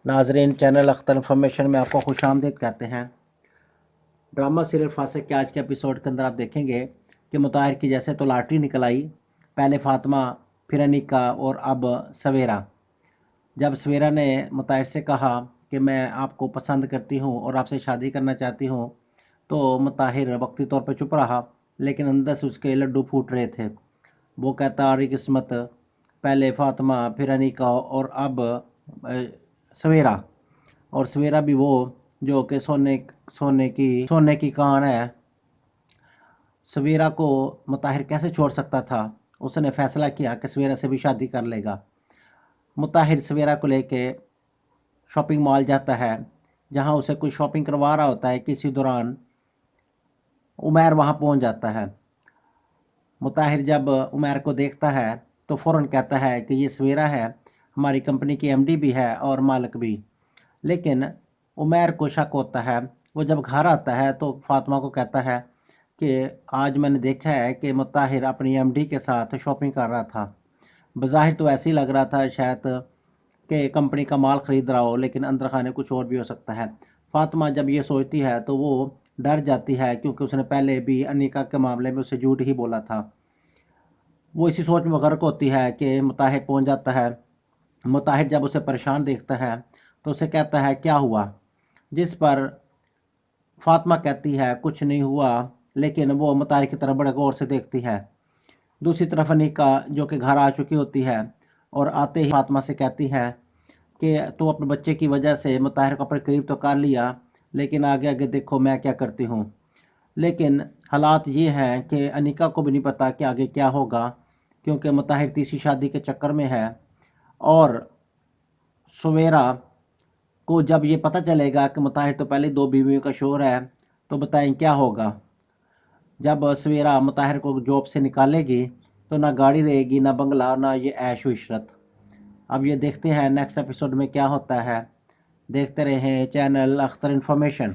ناظرین، channel Akhtar information میں آپ کو خوش آمدید کہتے ہیں۔ ڈرامہ سیریل فاسق کے آج کے ایپیسوڈ کے اندر آپ دیکھیں گے کہ مطاہر کی جیسے تو لاٹری نکل آئی، پہلے فاطمہ، پھر انیکا اور اب سویرا۔ جب سویرا نے مطاہر سے کہا کہ میں آپ کو پسند کرتی ہوں اور آپ سے شادی کرنا چاہتی ہوں، تو مطاہر وقتی طور پہ چپ رہا، لیکن اندر سے اس کے لڈو پھوٹ رہے تھے۔ وہ کہتا آری قسمت، پہلے فاطمہ، پھر انیکا اور اب سویرا، اور سویرا بھی وہ جو کہ سونے کی کان ہے۔ سویرا کو مطاہر کیسے چھوڑ سکتا تھا؟ اس نے فیصلہ کیا کہ سویرا سے بھی شادی کر لے گا۔ مطاہر سویرا کو لے کے شاپنگ مال جاتا ہے، جہاں اسے کوئی شاپنگ کروا رہا ہوتا ہے۔ کسی دوران عمیر وہاں پہنچ جاتا ہے۔ مطاہر جب عمیر کو دیکھتا ہے تو فوراً کہتا ہے کہ یہ سویرا ہے، ہماری کمپنی کی ایم ڈی بھی ہے اور مالک بھی۔ لیکن عمیر کو شک ہوتا ہے۔ وہ جب گھر آتا ہے تو فاطمہ کو کہتا ہے کہ آج میں نے دیکھا ہے کہ مطاہر اپنی ایم ڈی کے ساتھ شاپنگ کر رہا تھا۔ بظاہر تو ایسے ہی لگ رہا تھا شاید کہ کمپنی کا مال خرید رہا ہو، لیکن اندر خانے کچھ اور بھی ہو سکتا ہے۔ فاطمہ جب یہ سوچتی ہے تو وہ ڈر جاتی ہے، کیونکہ اس نے پہلے بھی انیکا کے معاملے میں اسے جھوٹ ہی بولا تھا۔ وہ اسی سوچ میں غرق ہوتی ہے کہ مطاہر پہنچ جاتا ہے۔ مطاہر جب اسے پریشان دیکھتا ہے تو اسے کہتا ہے کیا ہوا، جس پر فاطمہ کہتی ہے کچھ نہیں ہوا، لیکن وہ مطاہر کی طرف بڑے غور سے دیکھتی ہے۔ دوسری طرف انیکا جو کہ گھر آ چکی ہوتی ہے اور آتے ہی فاطمہ سے کہتی ہے کہ تو اپنے بچے کی وجہ سے مطاہر کو اپنے قریب تو کر لیا، لیکن آگے آگے دیکھو میں کیا کرتی ہوں۔ لیکن حالات یہ ہیں کہ انیکا کو بھی نہیں پتا کہ آگے کیا ہوگا، کیونکہ مطاہر تیسری شادی کے چکر میں ہے۔ اور سویرا کو جب یہ پتہ چلے گا کہ مطاہر تو پہلے 2 بیویوں کا شوہر ہے، تو بتائیں کیا ہوگا۔ جب سویرا مطاہر کو جاب سے نکالے گی تو نہ گاڑی رہے گی، نہ بنگلہ، نہ یہ عیش و عشرت۔ اب یہ دیکھتے ہیں نیکسٹ ایپیسوڈ میں کیا ہوتا ہے۔ دیکھتے رہیں چینل اختر انفارمیشن۔